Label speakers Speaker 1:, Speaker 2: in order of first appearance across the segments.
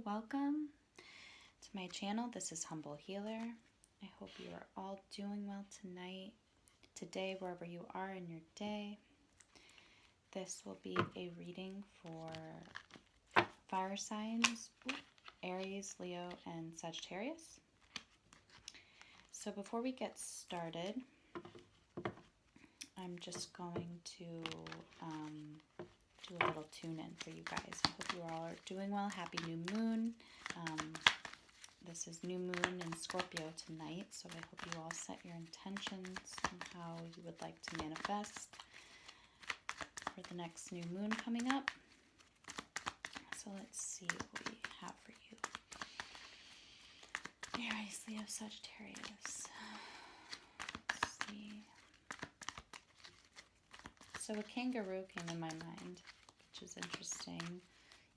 Speaker 1: welcome to my channel. This is Humble Healer. I hope you are all doing well today, wherever you are in your day. This will be a reading for fire signs, Aries, Leo, and Sagittarius. So before we get started, I'm just going to do a little tune-in for you guys. I hope you all are doing well. Happy new moon. This is new moon in Scorpio tonight, so I hope you all set your intentions on how you would like to manifest for the next new moon coming up. So let's see what we have for you. Aries, Leo, Sagittarius. Let's see. So a kangaroo came in my mind, which is interesting.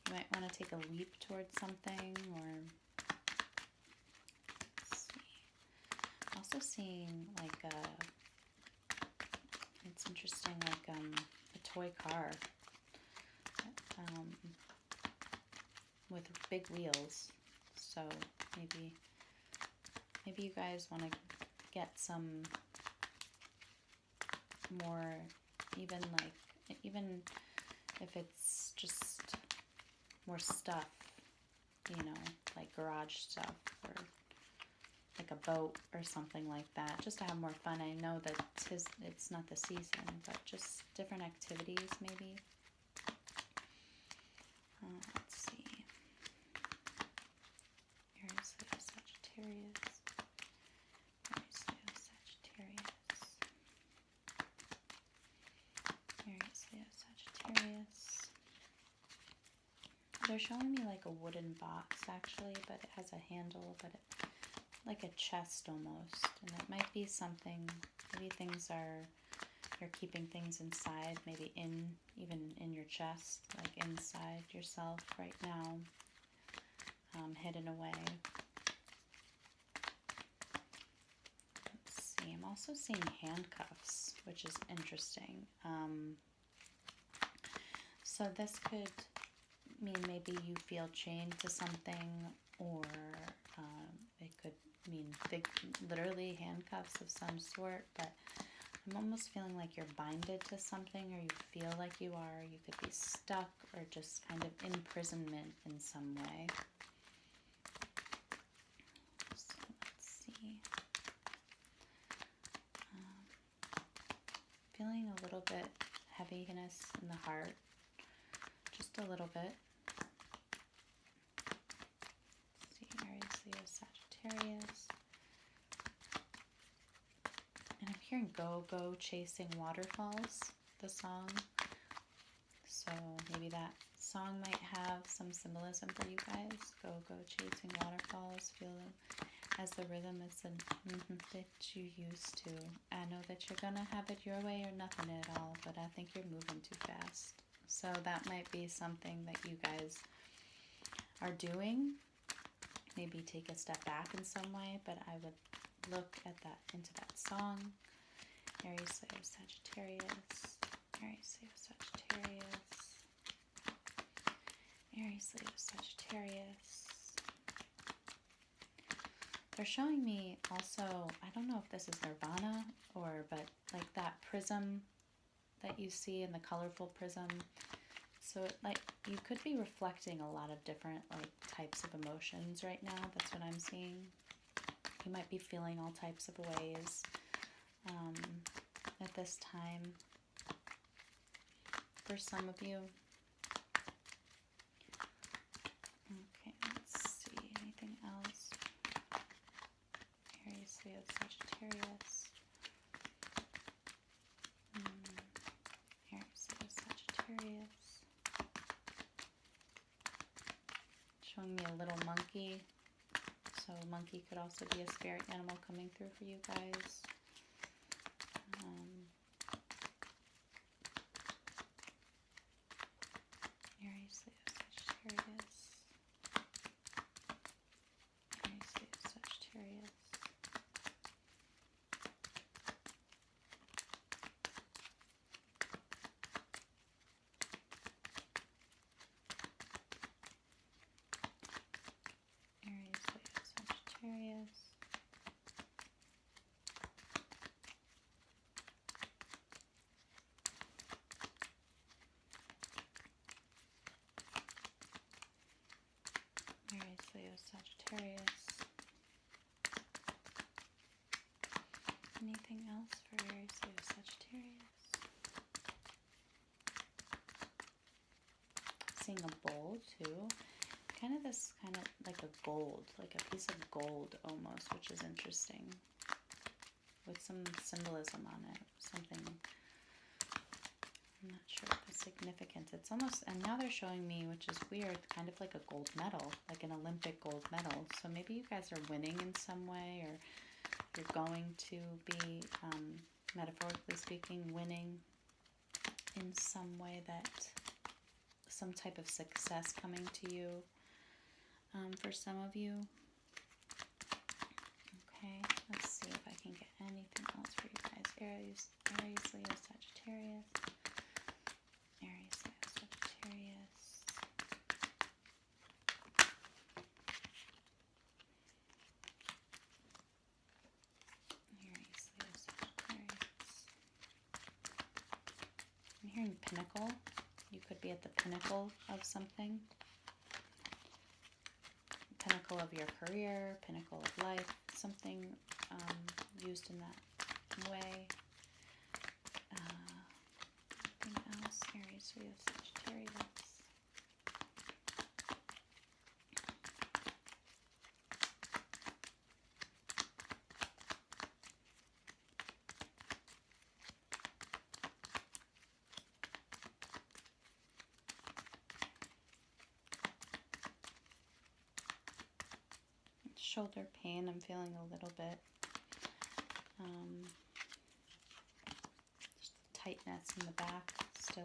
Speaker 1: You might want to take a leap towards something, or let's see. Also seeing like it's interesting, like a toy car with big wheels. So maybe you guys want to get some more, even if it's just more stuff, like garage stuff, or like a boat or something like that, just to have more fun. I know that it's not the season, but just different activities maybe. Let's see. Aries, Leo, Sagittarius. Aries, Leo, Sagittarius. Aries, Leo, Sagittarius. They're showing me like a wooden box actually, but it has a handle, but like a chest almost. And it might be something, maybe you're keeping things inside, maybe even in your chest, like inside yourself right now, hidden away. Let's see, I'm also seeing handcuffs, which is interesting. So this could mean maybe you feel chained to something, or it could mean literally handcuffs of some sort, but I'm almost feeling like you're binded to something, or you feel like you are. You could be stuck, or just kind of imprisonment in some way. So let's see. Feeling a little bit heaviness in the heart, just a little bit. Let's see, Aries, Leo, Sagittarius. And I'm hearing Go, Go, Chasing Waterfalls, the song. So maybe that song might have some symbolism for you guys. Go, Go, Chasing Waterfalls. Feel as the rhythm is that you used to. I know that you're going to have it your way or nothing at all, but I think you're moving too fast. So that might be something that you guys are doing. Maybe take a step back in some way, but I would look at into that song. Aries, Leo, Sagittarius. Aries, Leo, Sagittarius. Aries, Leo, Sagittarius. They're showing me also, I don't know if this is Nirvana, but like that prism that you see in the colorful prism. So you could be reflecting a lot of different types of emotions right now. That's what I'm seeing. You might be feeling all types of ways at this time. For some of you. Okay, let's see. Anything else? Aries, Leo, Sagittarius. Aries, Leo, Sagittarius. Showing me a little monkey. So monkey could also be a spirit animal coming through for you guys. Aries, Leo, Sagittarius. Aries, Leo, Sagittarius. Leo, Sagittarius. Anything else for Aries, Leo, Sagittarius? Seeing a bowl too. Kind of like a gold, like a piece of gold almost, which is interesting. With some symbolism on it. Something, I'm not sure the significance. It's almost, and now they're showing me, which is weird, kind of like a gold medal, like an Olympic gold medal. So maybe you guys are winning in some way, or you're going to be, metaphorically speaking, winning in some way, that some type of success coming to you for some of you. Okay, let's see if I can get anything else for you guys. Aries, Leo, Sagittarius. Aries, Leo, Sagittarius. Aries, Leo, Sagittarius. I'm hearing pinnacle. You could be at the pinnacle of something. Pinnacle of your career, pinnacle of life, something used in that way. Anything else? Aries, Leo, Sagittarius. Shoulder pain, I'm feeling a little bit. Just tightness in the back still.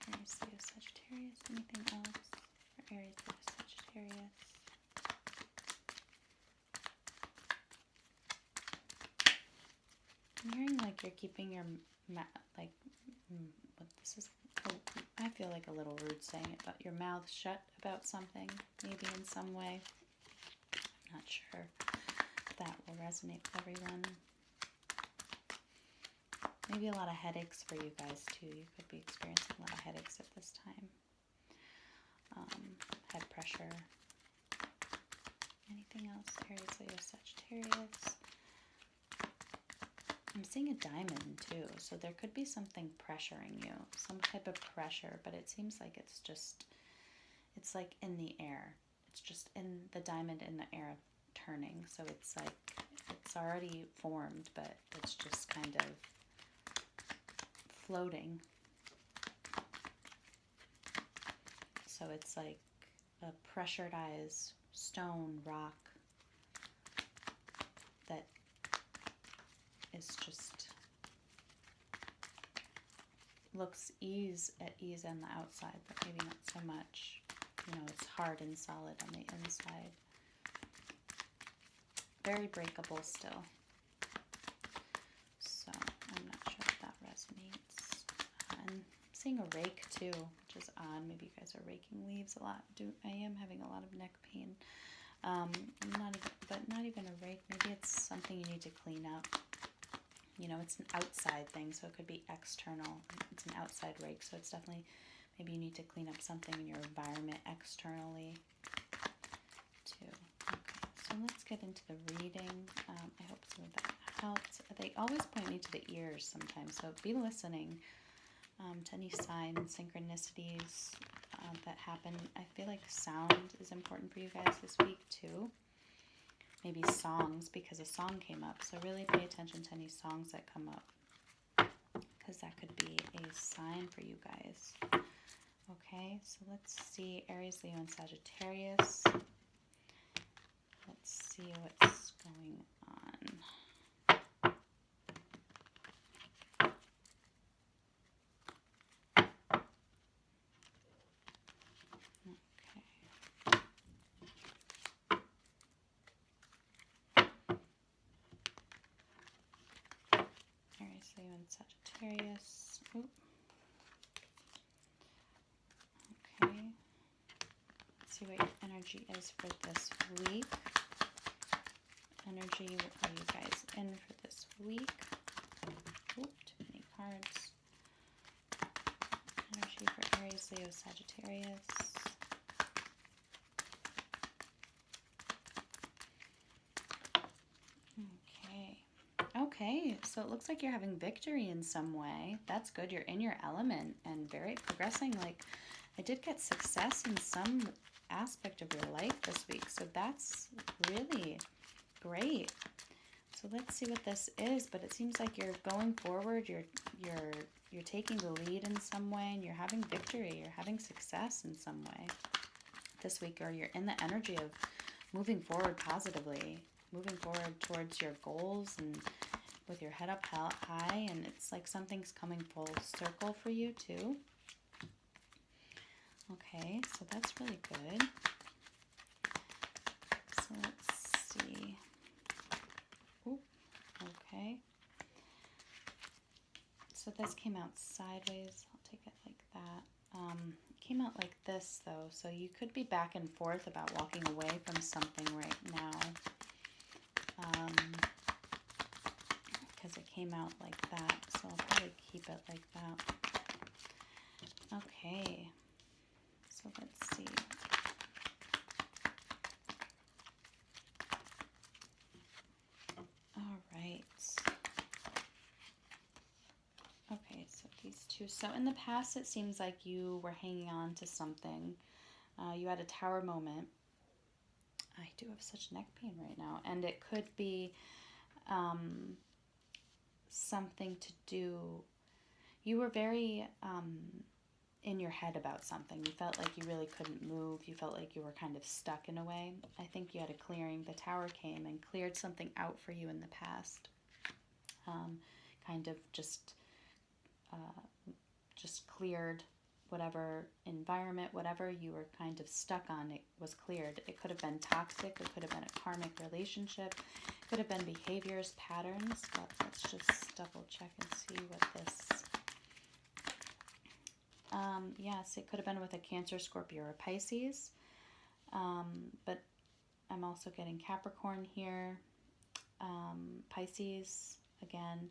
Speaker 1: Aries, Leo, Sagittarius. Anything else for Aries, Leo, Sagittarius? I'm hearing like you're keeping your what this is. I feel like a little rude saying it, but your mouth shut about something, maybe in some way. I'm not sure if that will resonate with everyone. Maybe a lot of headaches for you guys too. You could be experiencing a lot of headaches at this time. Head pressure. Anything else? Aries, Leo, Sagittarius. I'm seeing a diamond too, so there could be something pressuring you, some type of pressure, but it seems like it's like in the air. It's just in the diamond in the air turning, so it's like it's already formed, but it's just kind of floating. So it's like a pressurized stone, rock that is just looks at ease on the outside, but maybe not so much. You know, it's hard and solid on the inside. Very breakable still. So I'm not sure if that resonates. And seeing a rake too, which is odd. Maybe you guys are raking leaves a lot. I am having a lot of neck pain. Not even a rake. Maybe it's something you need to clean up. You know, it's an outside thing, so it could be external. It's an outside rake, so it's definitely, maybe you need to clean up something in your environment externally too. Okay, so let's get into the reading. I hope some of that helped. They always point me to the ears sometimes, so be listening to any signs, synchronicities that happen. I feel like sound is important for you guys this week too. Maybe songs, because a song came up. So really pay attention to any songs that come up, because that could be a sign for you guys. Okay, so let's see Aries, Leo, and Sagittarius. Let's see what's going on. Aries, Leo, and Sagittarius. Ooh. Okay. Let's see what your energy is for this week. Energy, what are you guys in for this week? Ooh, too many cards. Leo, Sagittarius. Okay, so it looks like you're having victory in some way. That's good. You're in your element and very progressing. Like, I did get success in some aspect of your life this week, so that's really great. So let's see what this is, but it seems like you're going forward. You're taking the lead in some way, and you're having victory. You're having success in some way this week, or you're in the energy of moving forward positively, moving forward towards your goals and with your head up high, and it's like something's coming full circle for you too. Okay, so that's really good. So let's see. Ooh, okay. So this came out sideways. I'll take it like that. It came out like this though, so you could be back and forth about walking away from something right now. Because it came out like that, so I'll probably keep it like that. Okay, so let's see. All right. Okay, so these two. So in the past, it seems like you were hanging on to something. You had a tower moment. I do have such neck pain right now, and it could be something to do. You were very in your head about something. You felt like you really couldn't move. You felt like you were kind of stuck in a way. I think you had a clearing. The tower came and cleared something out for you in the past. Kind of just cleared whatever environment, whatever you were kind of stuck on, it was cleared. It could have been toxic. It could have been a karmic relationship. It could have been behaviors, patterns. But let's just double check and see what this... yes, it could have been with a Cancer, Scorpio, or Pisces. But I'm also getting Capricorn here. Pisces again.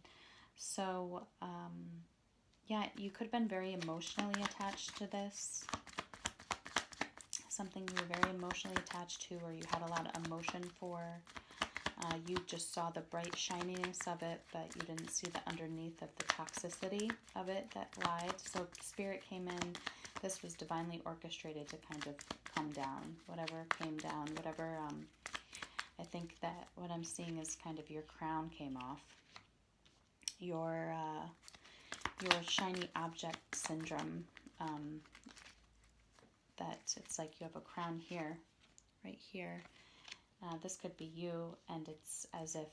Speaker 1: So, yeah, you could have been very emotionally attached to this. Something you were very emotionally attached to, or you had a lot of emotion for. You just saw the bright shininess of it, but you didn't see the underneath of the toxicity of it that lied. So Spirit came in. This was divinely orchestrated to kind of come down. Whatever came down, whatever, I think that what I'm seeing is kind of your crown came off. Your shiny object syndrome, that it's like you have a crown here, right here. This could be you, and it's as if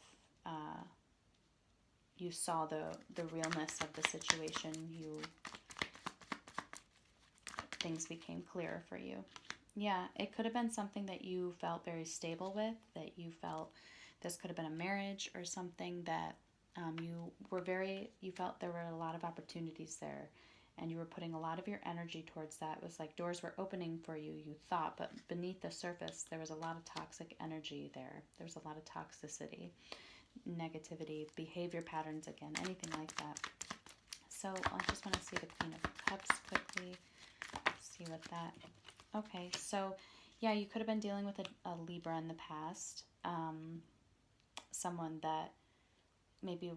Speaker 1: you saw the realness of the situation. Things became clearer for you. Yeah, it could have been something that you felt very stable with, that you felt this could have been a marriage or something that you felt there were a lot of opportunities there, and you were putting a lot of your energy towards that. It was like doors were opening for you, you thought, but beneath the surface, there was a lot of toxic energy there. There was a lot of toxicity, negativity, behavior patterns, again, anything like that. So I just want to see the Queen of Cups quickly, see what that... Okay, so yeah, you could have been dealing with a Libra in the past, someone that maybe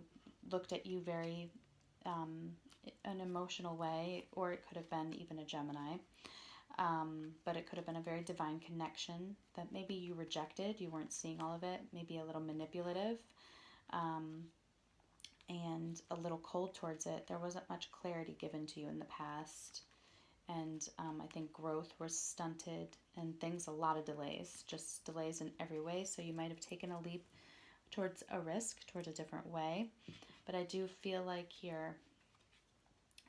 Speaker 1: looked at you very an emotional way, or it could have been even a Gemini, but it could have been a very divine connection that maybe you rejected. You weren't seeing all of it, maybe a little manipulative, and a little cold towards it. There wasn't much clarity given to you in the past, and I think growth was stunted, and a lot of delays, just delays in every way. So you might have taken a leap towards a risk, towards a different way. But I do feel like here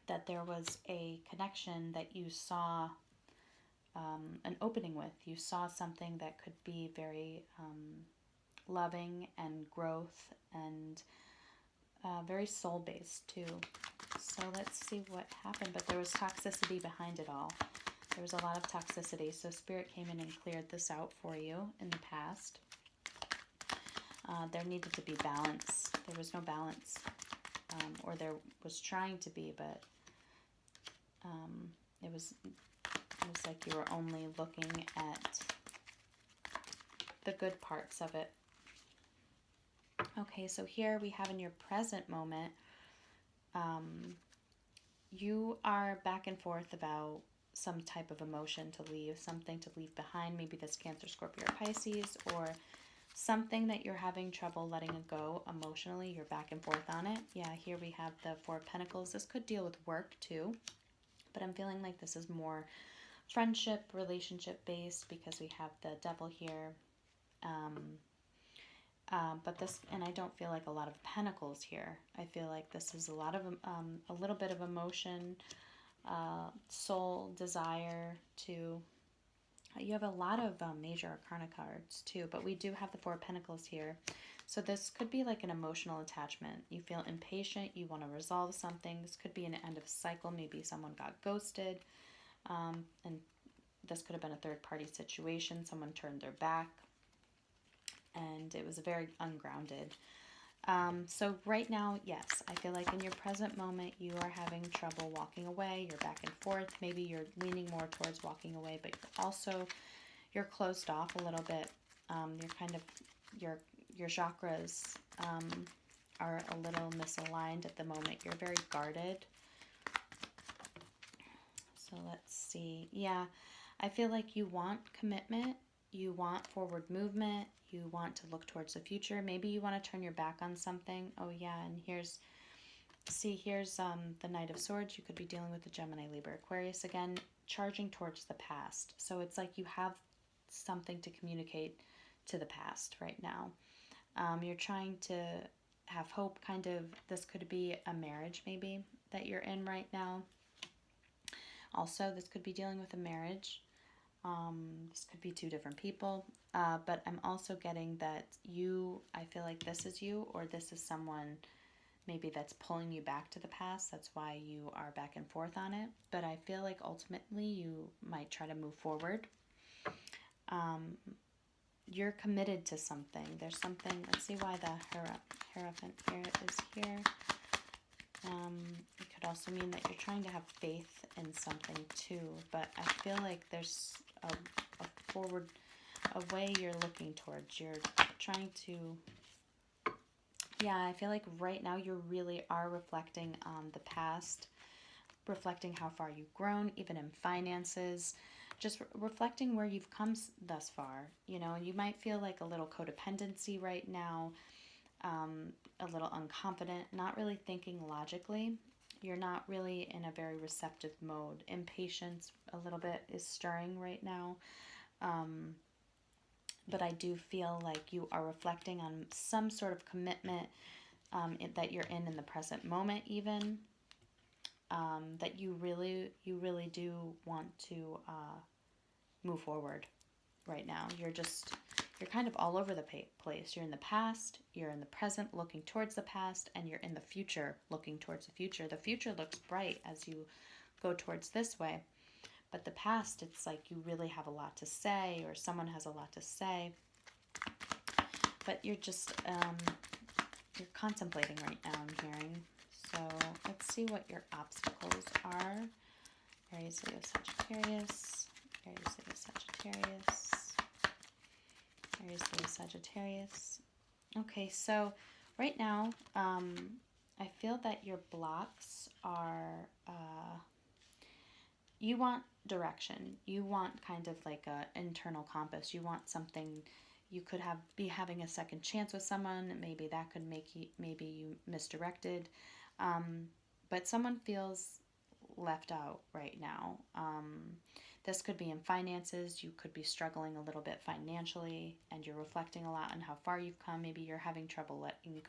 Speaker 1: that there was a connection that you saw an opening with. You saw something that could be very loving and growth and very soul-based too. So let's see what happened. But there was toxicity behind it all. There was a lot of toxicity. So Spirit came in and cleared this out for you in the past. There needed to be balance. There was no balance, or there was trying to be, but It was like you were only looking at the good parts of it. Okay, so here we have in your present moment, you are back and forth about some type of emotion to leave, something to leave behind. Maybe that's Cancer, Scorpio, or Pisces, or something that you're having trouble letting go emotionally. You're back and forth on it. Yeah, here we have the Four of Pentacles. This could deal with work too, but I'm feeling like this is more friendship, relationship based, because we have the Devil here. But this, and I don't feel like a lot of pentacles here. I feel like this is a lot of, a little bit of emotion, soul, desire to, you have a lot of major arcana cards too, but we do have the Four of Pentacles here. So this could be like an emotional attachment. You feel impatient, you want to resolve something. This could be an end of a cycle. Maybe someone got ghosted, and this could have been a third-party situation. Someone turned their back, and it was very ungrounded. So right now, yes, I feel like in your present moment, you are having trouble walking away. You're back and forth. Maybe you're leaning more towards walking away, but also you're closed off a little bit. You're kind of, your chakras are a little misaligned at the moment. You're very guarded. So let's see. Yeah, I feel like you want commitment. You want forward movement. You want to look towards the future. Maybe you want to turn your back on something. Oh yeah, and here's the Knight of Swords. You could be dealing with the Gemini, Libra, Aquarius again, charging towards the past. So it's like you have something to communicate to the past right now. You're trying to have hope, kind of. This could be a marriage maybe that you're in right now. Also, this could be dealing with a marriage. This could be two different people, but I'm also getting that I feel like this is you, or this is someone maybe that's pulling you back to the past. That's why you are back and forth on it. But I feel like ultimately you might try to move forward. You're committed to something. There's something, let's see why the Hierophant here is here. It could also mean that you're trying to have faith in something too, but I feel like there's a way you're looking towards. You're trying to, yeah, I feel like right now you really are reflecting on the past, reflecting how far you've grown, even in finances, just reflecting where you've come thus far. You know, you might feel like a little codependency right now, a little unconfident, not really thinking logically. You're not really in a very receptive mode. Impatience a little bit is stirring right now. But I do feel like you are reflecting on some sort of commitment that you're in the present moment even. That you really do want to move forward right now. You're kind of all over the place. You're in the past, you're in the present looking towards the past, and you're in the future looking towards the future. The future looks bright as you go towards this way, but the past, it's like you really have a lot to say, or someone has a lot to say, but you're just you're contemplating right now, I'm hearing. So let's see what your obstacles are. Aries, Leo, Sagittarius. Aries, Leo, Sagittarius. Aries, Leo, Sagittarius. Okay, so right now, I feel that your blocks are, you want direction. You want kind of like an internal compass. You want something. You could be having a second chance with someone. Maybe that could maybe you misdirected. But someone feels left out right now. This could be in finances. You could be struggling a little bit financially, and you're reflecting a lot on how far you've come. Maybe you're having trouble letting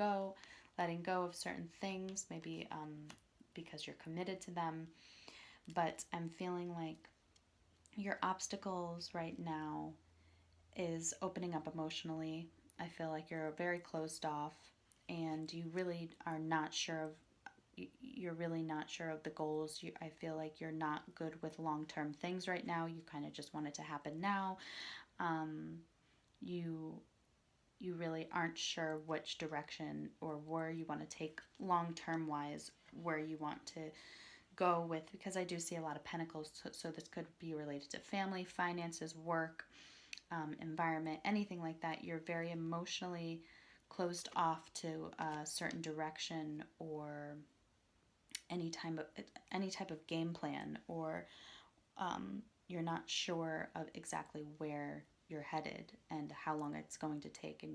Speaker 1: go of certain things, maybe because you're committed to them. But I'm feeling like your obstacles right now is opening up emotionally. I feel like you're very closed off, and you really are not sure of the goals. I feel like you're not good with long-term things right now. You kind of just want it to happen now. You really aren't sure which direction or where you want to take long-term wise, where you want to go with, because I do see a lot of pentacles, so this could be related to family, finances, work, environment, anything like that. You're very emotionally closed off to a certain direction, or any type of game plan, or you're not sure of exactly where you're headed and how long it's going to take,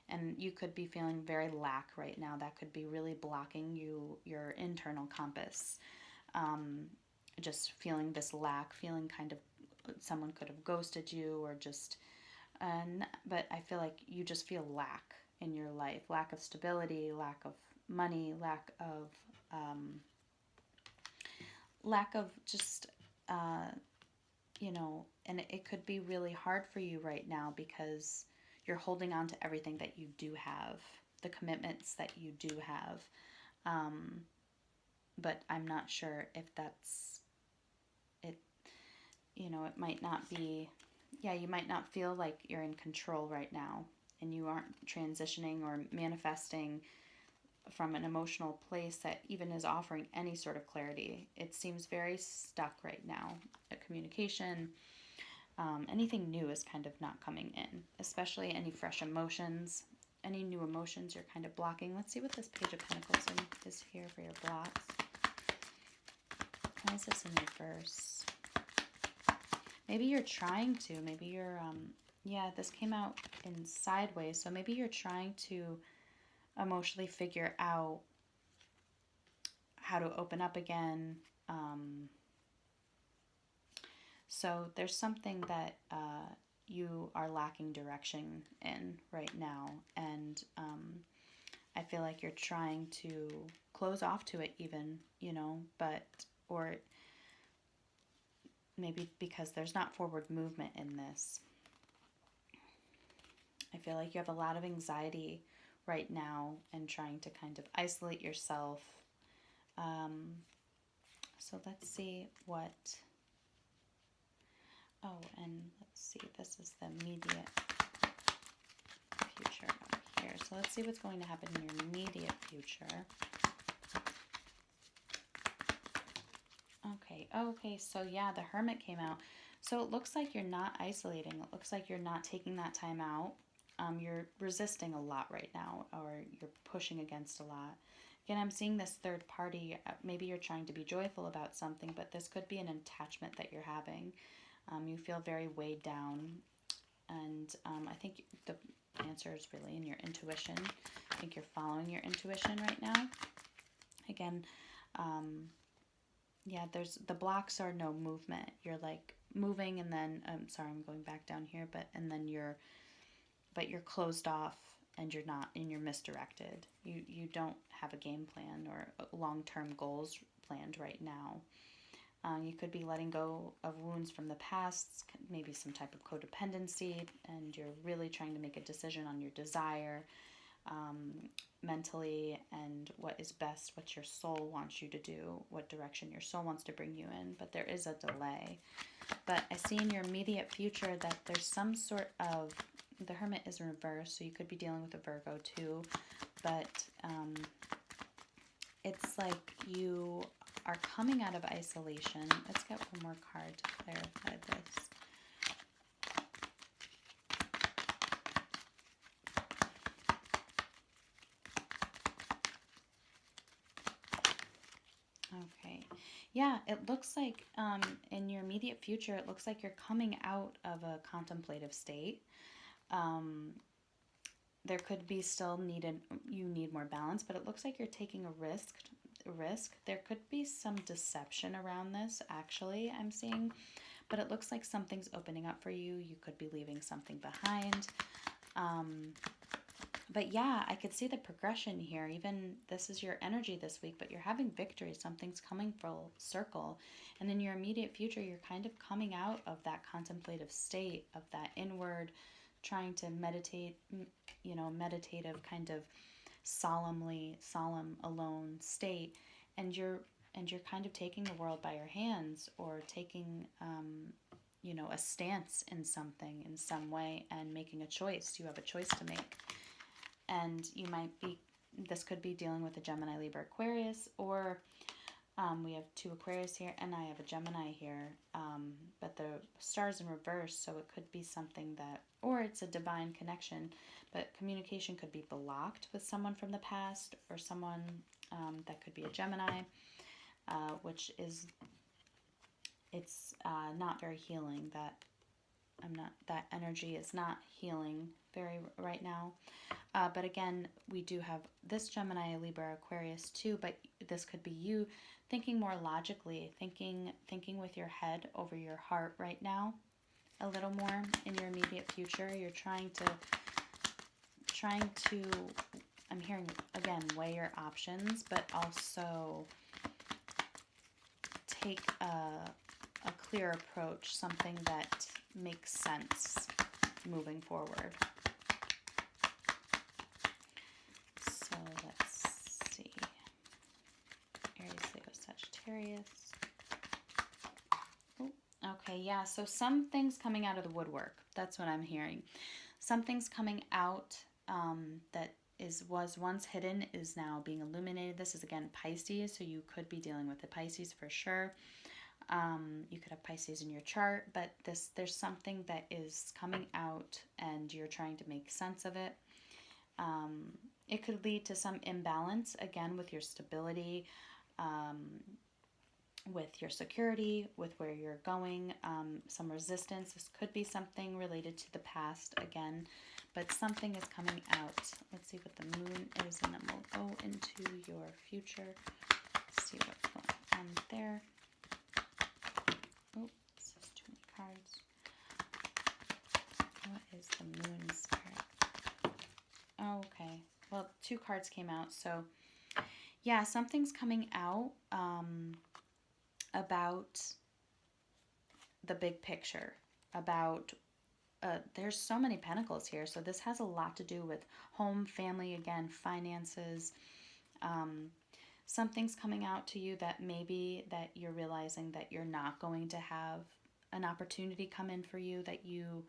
Speaker 1: and you could be feeling very lack right now. That could be really blocking your internal compass. Just feeling this lack, feeling kind of someone could have ghosted you, or just but I feel like you just feel lack in your life, lack of stability, lack of money, lack of just and it could be really hard for you right now because you're holding on to everything that you do have, the commitments that you do have. But I'm not sure if that's it. It might not be, yeah, you might not feel like you're in control right now, and you aren't transitioning or manifesting from an emotional place that even is offering any sort of clarity. It seems very stuck right now. A communication, anything new is kind of not coming in, especially any fresh emotions, any new emotions you're kind of blocking. Let's see what this Page of Pentacles is here for your blocks. Why is this in reverse? Maybe you're trying to, maybe you're, yeah, this came out in sideways, so maybe you're trying to emotionally figure out how to open up again. So there's something that you are lacking direction in right now, and I feel like you're trying to close off to it even, but, or maybe because there's not forward movement in this. I feel like you have a lot of anxiety right now and trying to kind of isolate yourself. So let's see what, oh, and let's see, this is the immediate future up here. So let's see what's going to happen in your immediate future. Okay, so yeah, the Hermit came out. So it looks like you're not isolating. It looks like you're not taking that time out. You're resisting a lot right now, or you're pushing against a lot. Again, I'm seeing this third party. Maybe you're trying to be joyful about something, but this could be an attachment that you're having. You feel very weighed down, and I think the answer is really in your intuition. I think you're following your intuition right now. Again, yeah, the blocks are no movement. You're like moving, and then sorry, I'm going back down here, but you're closed off, and you're misdirected. You don't have a game plan or long-term goals planned right now. You could be letting go of wounds from the past, maybe some type of codependency, and you're really trying to make a decision on your desire, mentally, and what is best, what your soul wants you to do, what direction your soul wants to bring you in. But there is a delay. But I see in your immediate future that there's some sort of, the Hermit is in reverse, so you could be dealing with a Virgo too, but it's like you are coming out of isolation. Let's get one more card to clarify this. Okay. Yeah, it looks like in your immediate future, it looks like you're coming out of a contemplative state. There could be still you need more balance, but it looks like you're taking a risk. There could be some deception around this, actually, I'm seeing, but it looks like something's opening up for you. You could be leaving something behind. But yeah, I could see the progression here. Even this is your energy this week, but you're having victory. Something's coming full circle. And in your immediate future, you're kind of coming out of that contemplative state, of that inward, trying to meditate, meditative kind of solemn, alone state. And you're kind of taking the world by your hands, or taking, a stance in something, in some way, and making a choice. You have a choice to make. And this could be dealing with a Gemini, Libra, Aquarius, or We have 2 Aquarius here, and I have a Gemini here, but the star's in reverse, so it could be something that, or it's a divine connection, but communication could be blocked with someone from the past, or someone that could be a Gemini, which is, it's not very healing. That energy is not healing very right now. But again, we do have this Gemini, Libra, Aquarius too, but this could be you thinking more logically, thinking with your head over your heart right now, a little more in your immediate future. You're trying to, I'm hearing again, weigh your options, but also take a clear approach, something that makes sense moving forward. So let's see. Aries, Leo, Sagittarius. Oh, okay, yeah, so something's coming out of the woodwork. That's what I'm hearing. Something's coming out that was once hidden, is now being illuminated. This is again Pisces, so you could be dealing with the Pisces for sure. You could have Pisces in your chart, but there's something that is coming out and you're trying to make sense of it. It could lead to some imbalance, again, with your stability, with your security, with where you're going, some resistance. This could be something related to the past, again, but something is coming out. Let's see what the moon is, and then we'll go into your future. Let's see what's going on there. Oh, this is too many cards. What is the moon spirit? Oh, okay. Well, 2 cards came out. So, yeah, something's coming out about the big picture. About, there's so many pentacles here. So this has a lot to do with home, family, again, finances. Something's coming out to you that maybe that you're realizing that you're not going to have an opportunity come in for you that you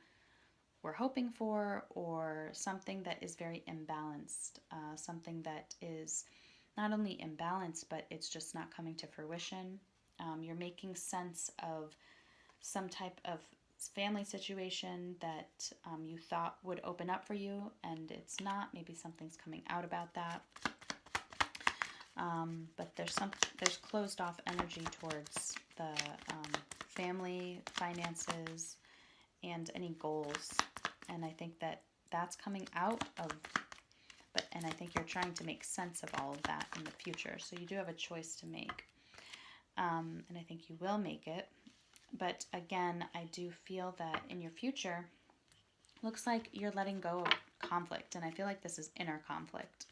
Speaker 1: were hoping for, or something that is very imbalanced, something that is not only imbalanced, but it's just not coming to fruition. You're making sense of some type of family situation that you thought would open up for you, and it's not. Maybe something's coming out about that. But there's closed off energy towards the family, finances, and any goals. And I think that's coming out of, and I think you're trying to make sense of all of that in the future. So you do have a choice to make. And I think you will make it. But again, I do feel that in your future, looks like you're letting go of conflict. And I feel like this is inner conflict.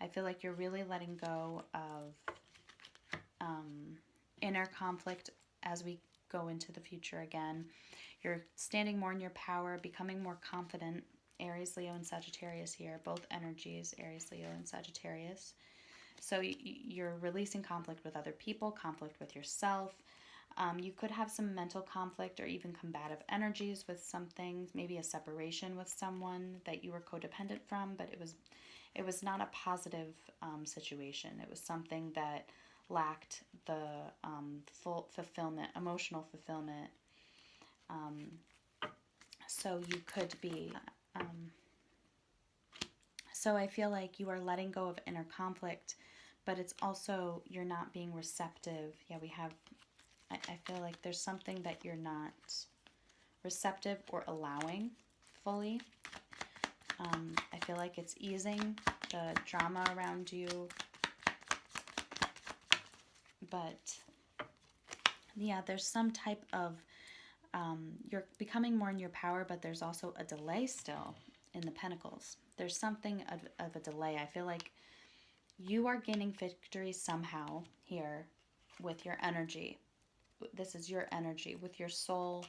Speaker 1: I feel like you're really letting go of inner conflict as we go into the future again. You're standing more in your power, becoming more confident. Aries, Leo, and Sagittarius here. Both energies, Aries, Leo, and Sagittarius. So you're releasing conflict with other people, conflict with yourself. You could have some mental conflict or even combative energies with some things, maybe a separation with someone that you were codependent from, but it was not a positive situation. It was something that lacked the full fulfillment, emotional fulfillment. So you could be... so I feel like you are letting go of inner conflict, but it's also you're not being receptive. Yeah, we have... I feel like there's something that you're not receptive or allowing fully. I feel like it's easing the drama around you. But yeah, there's some type of, you're becoming more in your power, but there's also a delay still in the Pentacles. There's something of a delay. I feel like you are gaining victory somehow here with your energy. This is your energy, with your soul,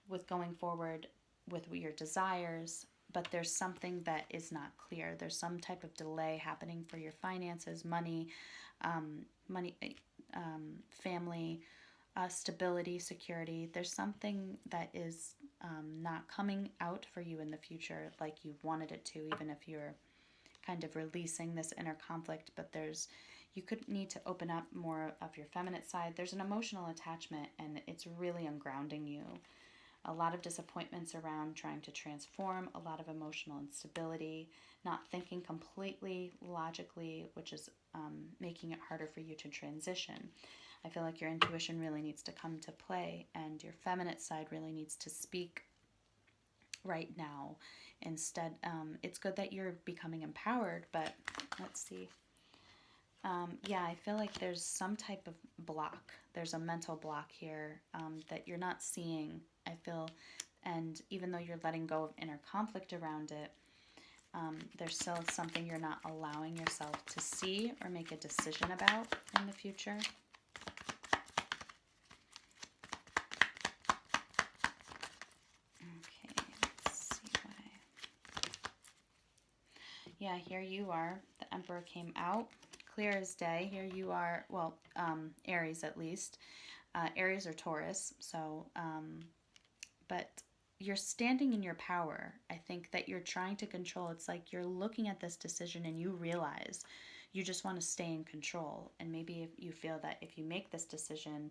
Speaker 1: with going forward, with your desires, but there's something that is not clear. There's some type of delay happening for your finances, money, family, stability, security. There's something that is not coming out for you in the future like you wanted it to, even if you're kind of releasing this inner conflict, but you could need to open up more of your feminine side. There's an emotional attachment, and it's really ungrounding you. A lot of disappointments around trying to transform, a lot of emotional instability, not thinking completely logically, which is making it harder for you to transition. I feel like your intuition really needs to come to play, and your feminine side really needs to speak right now. Instead, it's good that you're becoming empowered, but let's see. Yeah, I feel like there's some type of block. There's a mental block here that you're not seeing, I feel. And even though you're letting go of inner conflict around it, there's still something you're not allowing yourself to see or make a decision about in the future. Okay, let's see why. Yeah, here you are. The Emperor came out. Clear as day. Here you are, well, Aries at least. Aries or Taurus, so, but you're standing in your power. I think that you're trying to control. It's like you're looking at this decision and you realize you just want to stay in control. And maybe if you feel that if you make this decision,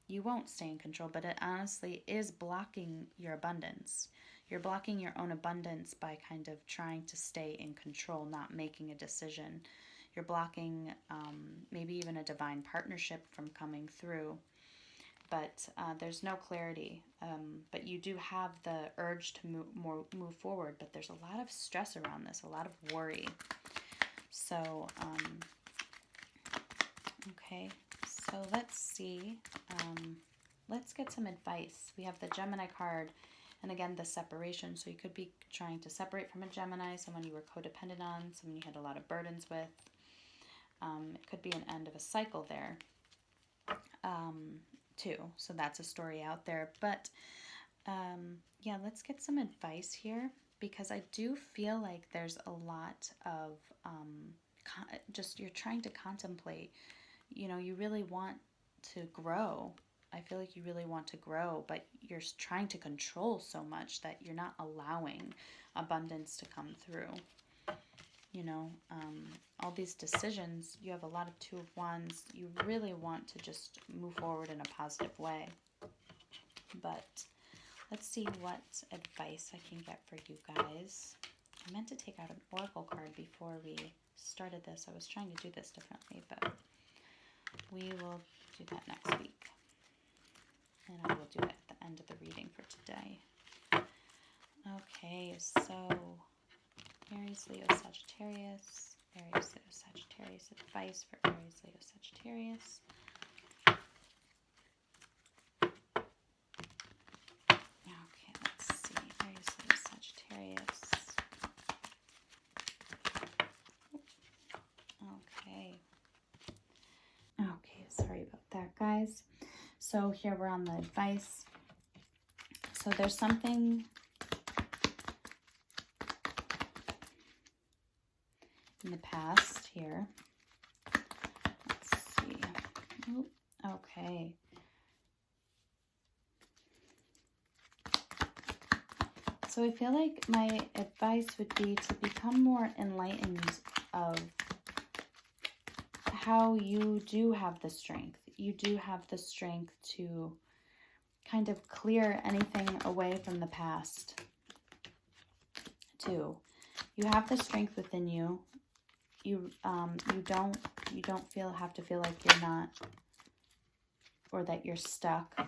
Speaker 1: you won't stay in control, but it honestly is blocking your abundance. You're blocking your own abundance by kind of trying to stay in control, not making a decision. You're blocking maybe even a divine partnership from coming through. But there's no clarity. But you do have the urge to move forward, but there's a lot of stress around this, a lot of worry. So, okay, so let's see. Let's get some advice. We have the Gemini card, and again, the separation. So you could be trying to separate from a Gemini, someone you were codependent on, someone you had a lot of burdens with. It could be an end of a cycle there, too. So that's a story out there. But yeah, let's get some advice here, because I do feel like there's a lot of just you're trying to contemplate. You know, you really want to grow. I feel like you really want to grow, but you're trying to control so much that you're not allowing abundance to come through. You know, all these decisions, you have a lot of Two of Wands. You really want to just move forward in a positive way. But let's see what advice I can get for you guys. I meant to take out an oracle card before we started this. I was trying to do this differently, but we will do that next week. And I will do it at the end of the reading for today. Okay, so Aries, Leo, Sagittarius. Aries, Leo, Sagittarius. Advice for Aries, Leo, Sagittarius. Okay, let's see. Aries, Leo, Sagittarius. Okay. Okay, sorry about that, guys. So here we're on the advice. So there's something in the past here. Let's see. Oh, okay. So I feel like my advice would be to become more enlightened of how you do have the strength. You do have the strength to kind of clear anything away from the past, too. You have the strength within you. You don't have to feel like you're not, or that you're stuck, or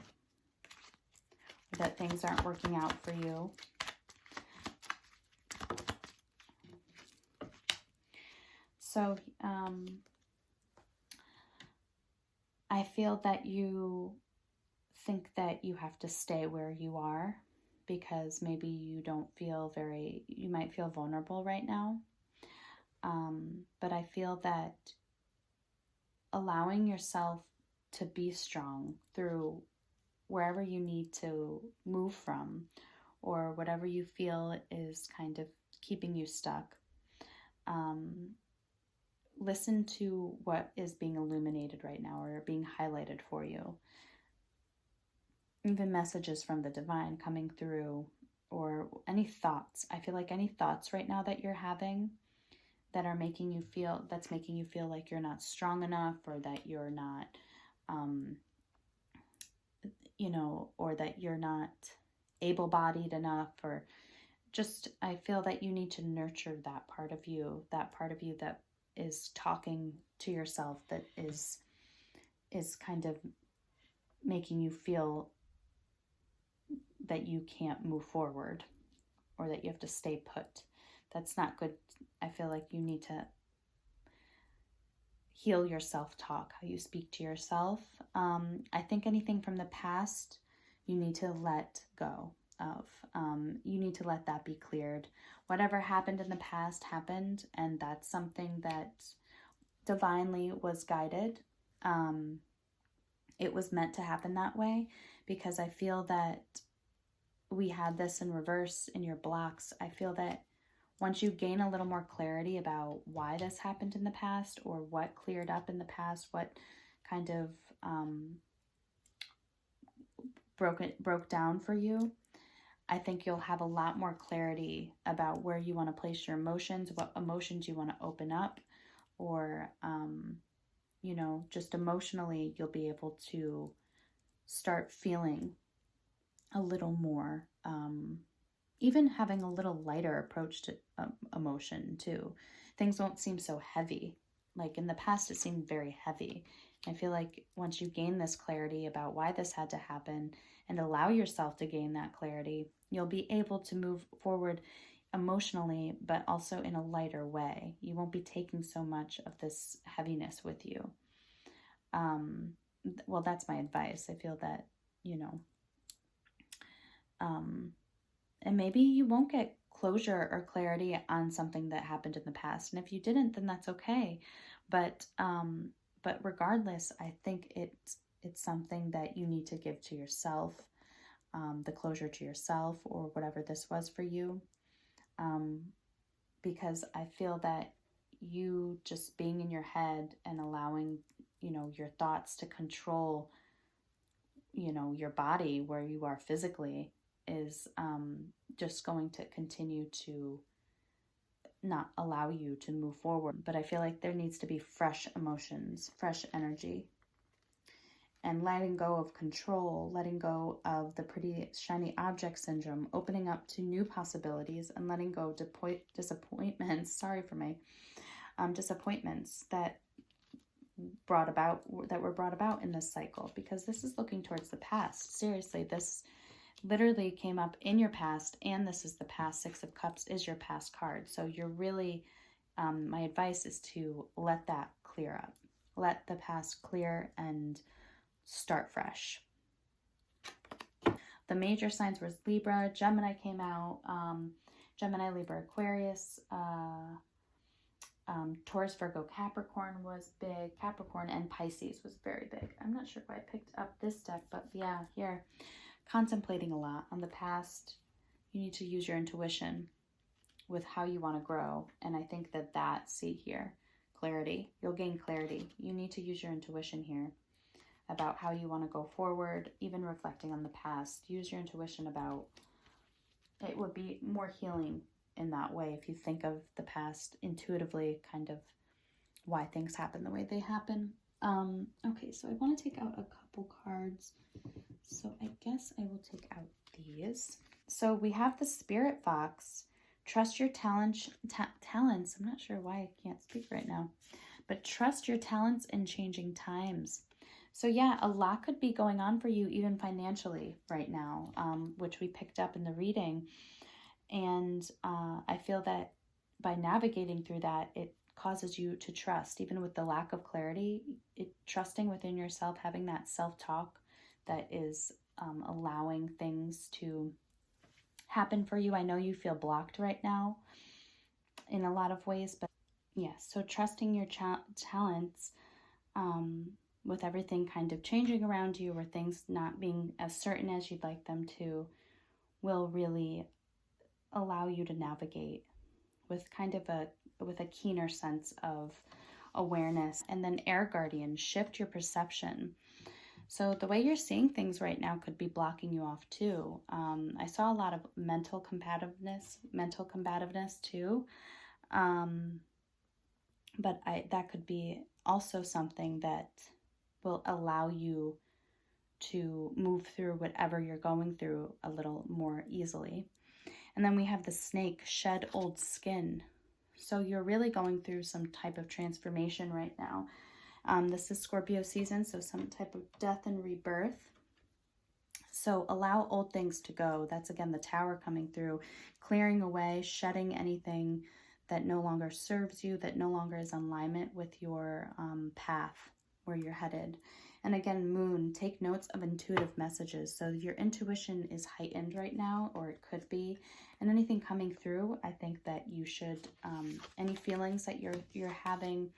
Speaker 1: that things aren't working out for you. So I feel that you think that you have to stay where you are because maybe you might feel vulnerable right now. But I feel that allowing yourself to be strong through wherever you need to move from, or whatever you feel is kind of keeping you stuck, listen to what is being illuminated right now or being highlighted for you. Even messages from the divine coming through, or any thoughts. I feel like any thoughts right now that you're having, that are making you feel, that's making you feel like you're not strong enough, or that you're not, you know, or that you're not able-bodied enough, or just, I feel that you need to nurture that part of you that is talking to yourself, that is kind of making you feel that you can't move forward, or that you have to stay put. That's not good. I feel like you need to heal your self-talk, how you speak to yourself. I think anything from the past, you need to let go of. You need to let that be cleared. Whatever happened in the past happened, and that's something that divinely was guided. It was meant to happen that way, because I feel that we had this in reverse in your blocks. I feel that once you gain a little more clarity about why this happened in the past, or what cleared up in the past, what kind of broke down for you, I think you'll have a lot more clarity about where you want to place your emotions, what emotions you want to open up, or, you know, just emotionally, you'll be able to start feeling a little more, even having a little lighter approach to emotion too. Things won't seem so heavy. Like in the past, it seemed very heavy. I feel like once you gain this clarity about why this had to happen, and allow yourself to gain that clarity, you'll be able to move forward emotionally, but also in a lighter way. You won't be taking so much of this heaviness with you. Well, that's my advice. I feel that, you know, and maybe you won't get closure or clarity on something that happened in the past. And if you didn't, then that's okay. But regardless, I think it's something that you need to give to yourself, the closure to yourself, or whatever this was for you. Because I feel that you just being in your head and allowing, you know, your thoughts to control, you know, your body, where you are physically, is just going to continue to not allow you to move forward. But I feel like there needs to be fresh emotions, fresh energy, and letting go of control, letting go of the pretty shiny object syndrome, opening up to new possibilities, and letting go of disappointments. Sorry for my disappointments that were brought about in this cycle, because this is looking towards the past. Seriously, this literally came up in your past, and this is the past. Six of Cups is your past card. So you're really, my advice is to let that clear up. Let the past clear and start fresh. The major signs was Libra, Gemini came out, Gemini, Libra, Aquarius, Taurus, Virgo, Capricorn was big. Capricorn and Pisces was very big. I'm not sure why I picked up this deck, but yeah, here. Contemplating a lot on the past. You need to use your intuition with how you want to grow. And I think that, see here, clarity. You'll gain clarity. You need to use your intuition here about how you want to go forward, even reflecting on the past. Use your intuition about, it would be more healing in that way if you think of the past intuitively, kind of why things happen the way they happen. Okay, so I want to take out a couple cards. So I guess I will take out these. So we have the Spirit Fox. Trust your talents. I'm not sure why I can't speak right now. But trust your talents in changing times. So yeah, a lot could be going on for you, even financially right now, which we picked up in the reading. And I feel that by navigating through that, it causes you to trust, even with the lack of clarity, trusting within yourself, having that self-talk that is allowing things to happen for you. I know you feel blocked right now in a lot of ways, but yes, so trusting your talents with everything kind of changing around you, or things not being as certain as you'd like them to, will really allow you to navigate with kind of a keener sense of awareness. And then Air Guardian, shift your perception. So the way you're seeing things right now could be blocking you off too. I saw a lot of mental combativeness too. But that could be also something that will allow you to move through whatever you're going through a little more easily. And then we have the snake, shed old skin. So you're really going through some type of transformation right now. This is Scorpio season, so some type of death and rebirth. So allow old things to go. That's, again, the Tower coming through, clearing away, shedding anything that no longer serves you, that no longer is in alignment with your path, where you're headed. And again, Moon, take notes of intuitive messages. So your intuition is heightened right now, or it could be. And anything coming through, I think that you should, any feelings that you're having,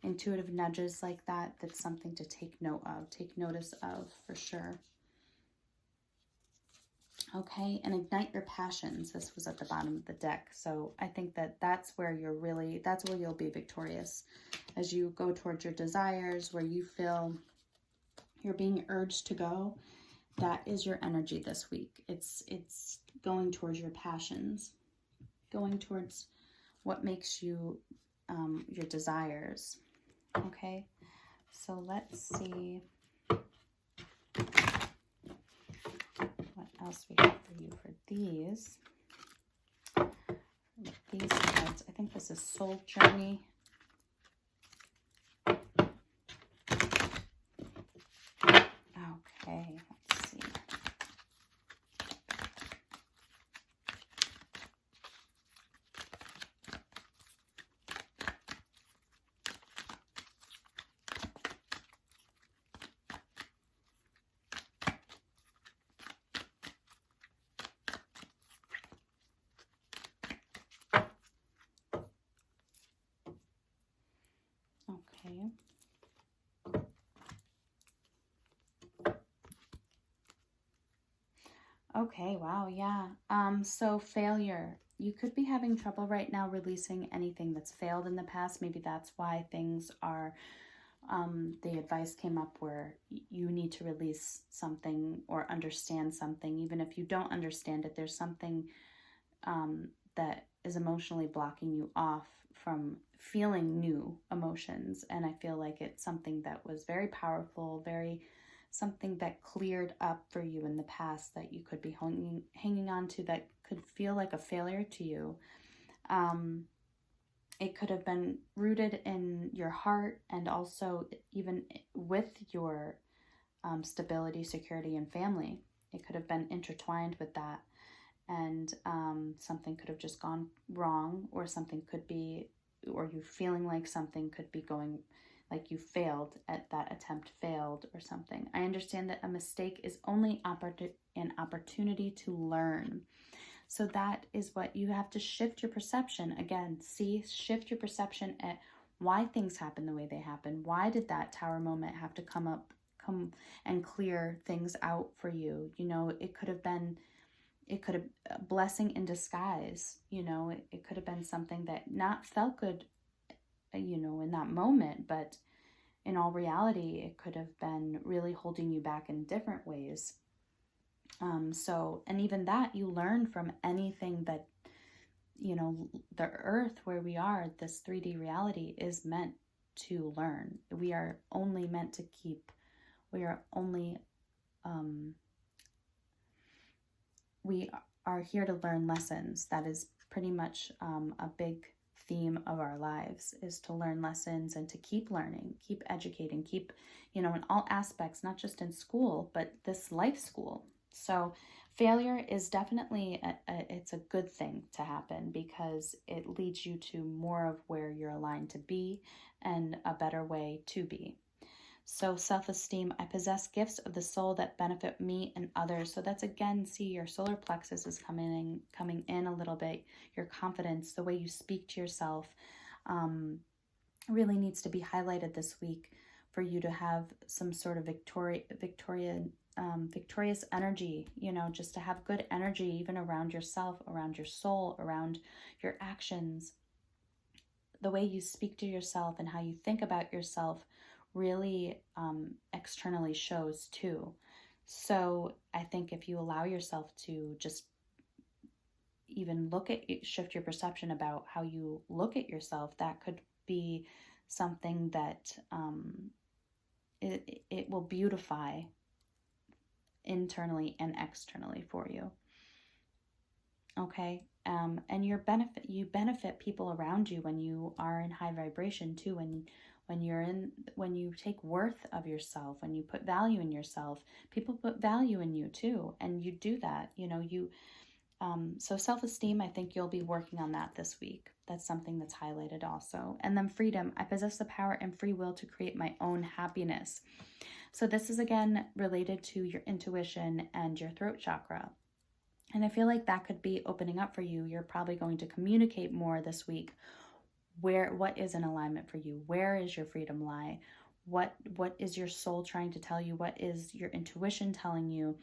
Speaker 1: intuitive nudges like that, that's something to take note of, take notice of for sure. Okay, and ignite your passions. This was at the bottom of the deck. So I think that that's where you'll be victorious as you go towards your desires, where you feel you're being urged to go. That is your energy this week. It's going towards your passions, going towards what makes you your desires. Okay, so let's see what else we have for you for these. These cards, I think this is Soul Journey. Okay, let's see. Okay. Okay, wow, yeah. So failure. You could be having trouble right now releasing anything that's failed in the past. Maybe that's why things are, the advice came up where you need to release something or understand something. Even if you don't understand it, there's something that is emotionally blocking you off from feeling new emotions. And I feel like it's something that was very powerful, something that cleared up for you in the past that you could be hanging on to, that could feel like a failure to you. It could have been rooted in your heart, and also even with your stability, security, and family. It could have been intertwined with that. And something could have just gone wrong, or something could be, or you feeling like something could be going, like you failed at that attempt, failed or something. I understand that a mistake is only an opportunity to learn. So that is what you have to shift your perception. Again, shift your perception at why things happen the way they happen. Why did that Tower moment have to come and clear things out for you? You know, it could have a blessing in disguise. You know, it could have been something that not felt good, you know, in that moment, but in all reality, it could have been really holding you back in different ways. And even that, you learn from anything that, you know, the earth where we are, this 3D reality is meant to learn. We are only meant to we are only, we are here to learn lessons. That is pretty much a big theme of our lives, is to learn lessons and to keep learning, keep educating, keep, you know, in all aspects, not just in school, but this life school. So failure is definitely, it's a good thing to happen, because it leads you to more of where you're aligned to be and a better way to be. So self-esteem, I possess gifts of the soul that benefit me and others. So that's, again, see, your solar plexus is coming in a little bit. Your confidence, the way you speak to yourself, really needs to be highlighted this week for you to have some sort of victorious energy, you know, just to have good energy even around yourself, around your soul, around your actions. The way you speak to yourself and how you think about yourself really externally shows too. So I think if you allow yourself to just even shift your perception about how you look at yourself, that could be something that it will beautify internally and externally for you. Okay, and you benefit people around you when you are in high vibration too. When you take worth of yourself, when you put value in yourself, people put value in you too, and you do that. So self-esteem, I think you'll be working on that this week. That's something that's highlighted also. And then freedom, I possess the power and free will to create my own happiness. So this is again related to your intuition and your throat chakra. And I feel like that could be opening up for you. You're probably going to communicate more this week. What is in alignment for you? Where is your freedom lie? What is your soul trying to tell you? What is your intuition telling you?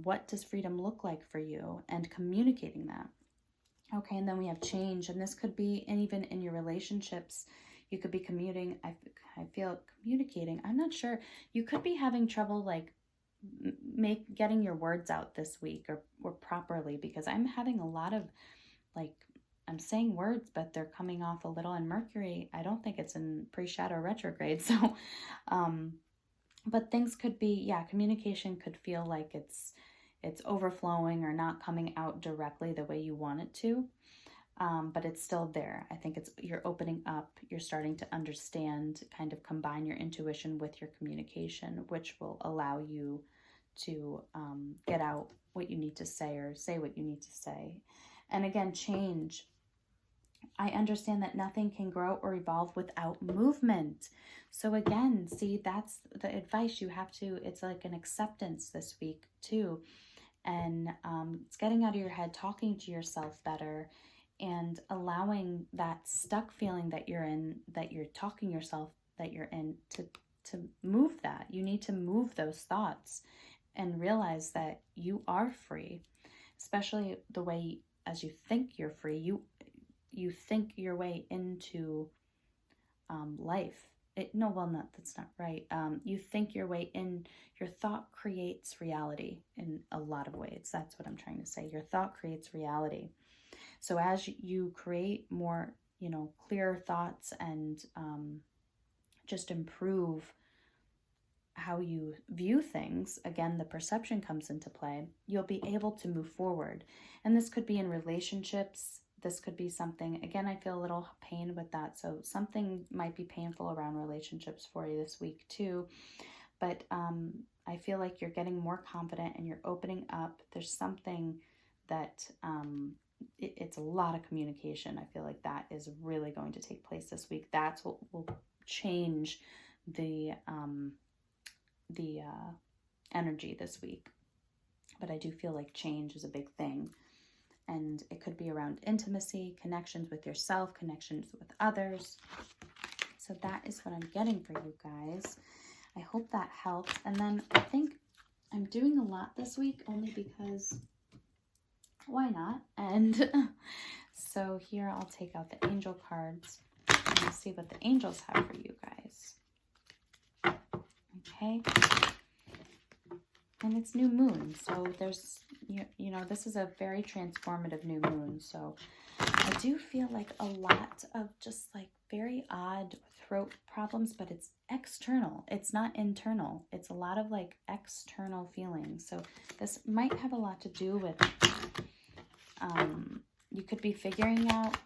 Speaker 1: What does freedom look like for you? And communicating that. Okay, and then we have change. And this could be, and even in your relationships, you could be communicating. I'm not sure. You could be having trouble like getting your words out this week or properly, because I'm having a lot of like, I'm saying words, but they're coming off a little in Mercury. I don't think it's in pre-shadow retrograde. So, but things could be, communication could feel like it's overflowing or not coming out directly the way you want it to. But it's still there. I think you're opening up, you're starting to understand, kind of combine your intuition with your communication, which will allow you to get out what you need to say or say what you need to say. And again, change. I understand that nothing can grow or evolve without movement. So again, see, that's the advice you have to, it's like an acceptance this week too. And it's getting out of your head, talking to yourself better, and allowing that stuck feeling that you're in, that you're talking yourself, that you're in, to move that. You need to move those thoughts and realize that you are free, especially the way as you think you're free. You think your way into life. That's not right. You think your way in. Your thought creates reality in a lot of ways. That's what I'm trying to say. Your thought creates reality. So as you create more, clearer thoughts and just improve how you view things, again, the perception comes into play, you'll be able to move forward. And this could be in relationships. This could be something, again, I feel a little pain with that. So something might be painful around relationships for you this week too. But I feel like you're getting more confident and you're opening up. There's something that it's a lot of communication. I feel like that is really going to take place this week. That's what will change the energy this week. But I do feel like change is a big thing. And it could be around intimacy, connections with yourself, connections with others. So that is what I'm getting for you guys. I hope that helps. And then I think I'm doing a lot this week only because why not? And so here I'll take out the angel cards and we'll see what the angels have for you guys. Okay. And it's new moon. So there's, this is a very transformative new moon. So I do feel like a lot of just like very odd throat problems, but it's external. It's not internal. It's a lot of like external feelings. So this might have a lot to do with, you could be figuring out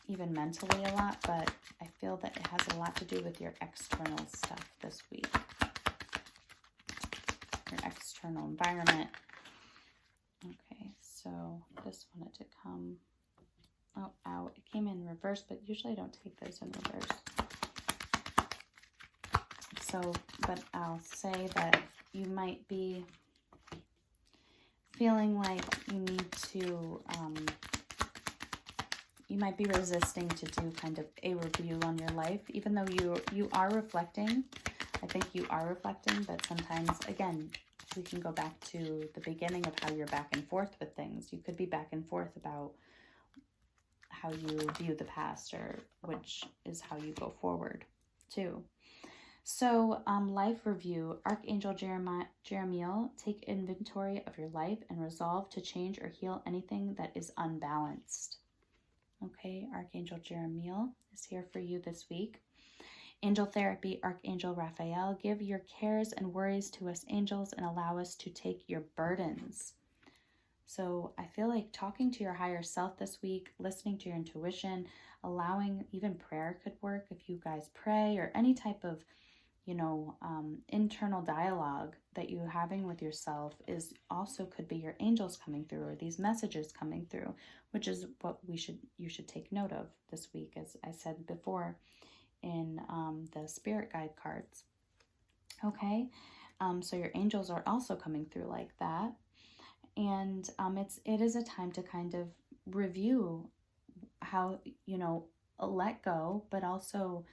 Speaker 1: even mentally a lot, but I feel that it has a lot to do with your external stuff this week. Your external environment. Okay, so this wanted to come out. It came in reverse, but usually I don't take those in reverse. So, but I'll say that you might be feeling like you need to, you might be resisting to do kind of a review on your life, even though you are reflecting. I think you are reflecting, but sometimes, again, we can go back to the beginning of how you're back and forth with things. You could be back and forth about how you view the past, or which is how you go forward too. So life review, Archangel Jeremiel, take inventory of your life and resolve to change or heal anything that is unbalanced. Okay, Archangel Jeremiel is here for you this week. Angel therapy, Archangel Raphael, give your cares and worries to us angels and allow us to take your burdens. So I feel like talking to your higher self this week, listening to your intuition, allowing, even prayer could work if you guys pray, or any type of, internal dialogue that you're having with yourself is also could be your angels coming through, or these messages coming through, which is what you should take note of this week, as I said before in the spirit guide cards. Okay, so your angels are also coming through like that, and it is a time to kind of review how let go, but also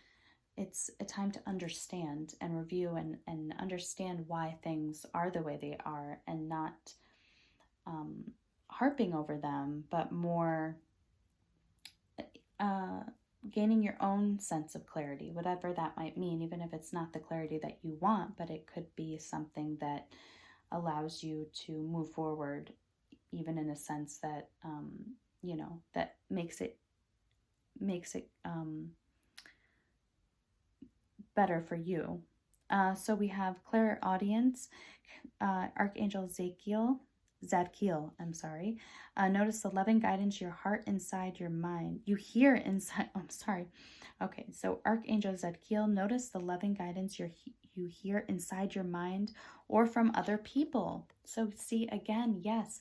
Speaker 1: it's a time to understand and review and understand why things are the way they are, and not harping over them, but more gaining your own sense of clarity, whatever that might mean, even if it's not the clarity that you want, but it could be something that allows you to move forward, even in a sense that, that makes it better for you. So we have clairaudience, Archangel Zadkiel, I'm sorry. Notice the loving guidance, your heart inside your mind. You hear inside, I'm sorry. Okay, so Archangel Zadkiel, notice the loving guidance you hear inside your mind or from other people. So see, again, yes,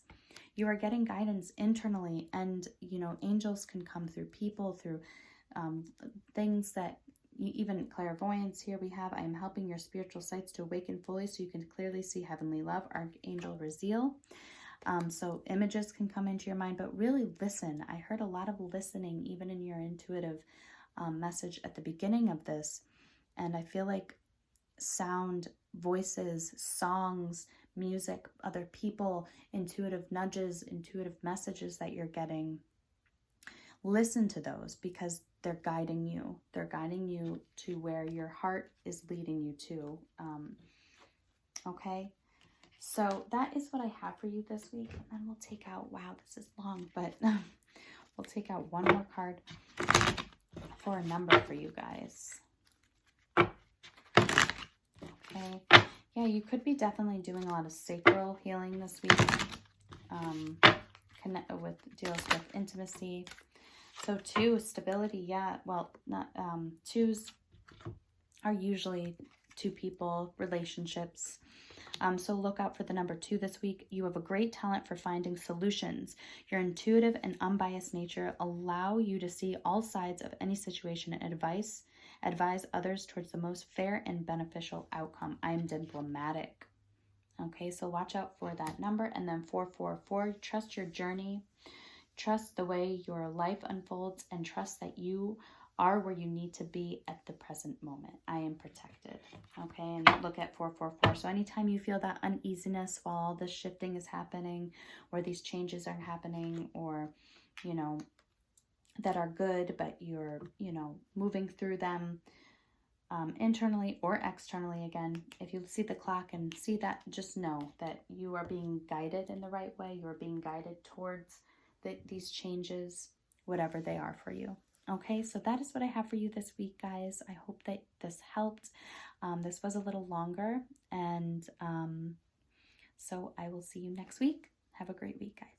Speaker 1: you are getting guidance internally, and, angels can come through people, through things that, even clairvoyance here we have, I am helping your spiritual sights to awaken fully so you can clearly see heavenly love, Archangel Raziel. So images can come into your mind, but really listen. I heard a lot of listening even in your intuitive message at the beginning of this, and I feel like sound, voices, songs, music, other people, intuitive nudges, intuitive messages that you're getting, listen to those, because they're guiding you. They're guiding you to where your heart is leading you to. Okay, so that is what I have for you this week. And then we'll take out, wow, this is long, but we'll take out one more card for a number for you guys. Okay, yeah, you could be definitely doing a lot of sacral healing this week. Deals with intimacy. So 2, stability, yeah. Well, not 2s are usually 2 people, relationships. So look out for the number 2 this week. You have a great talent for finding solutions. Your intuitive and unbiased nature allow you to see all sides of any situation and advise others towards the most fair and beneficial outcome. I am diplomatic. Okay, so watch out for that number. And then 444, trust your journey. Trust the way your life unfolds, and trust that you are where you need to be at the present moment. I am protected. Okay, and look at 444. So anytime you feel that uneasiness while all this shifting is happening, or these changes are happening, or, that are good, but you're, moving through them internally or externally, again, if you see the clock and see that, just know that you are being guided in the right way. You are being guided towards these changes, whatever they are for you. Okay, so that is what I have for you this week, guys. I hope that this helped. This was a little longer, and so I will see you next week. Have a great week, guys.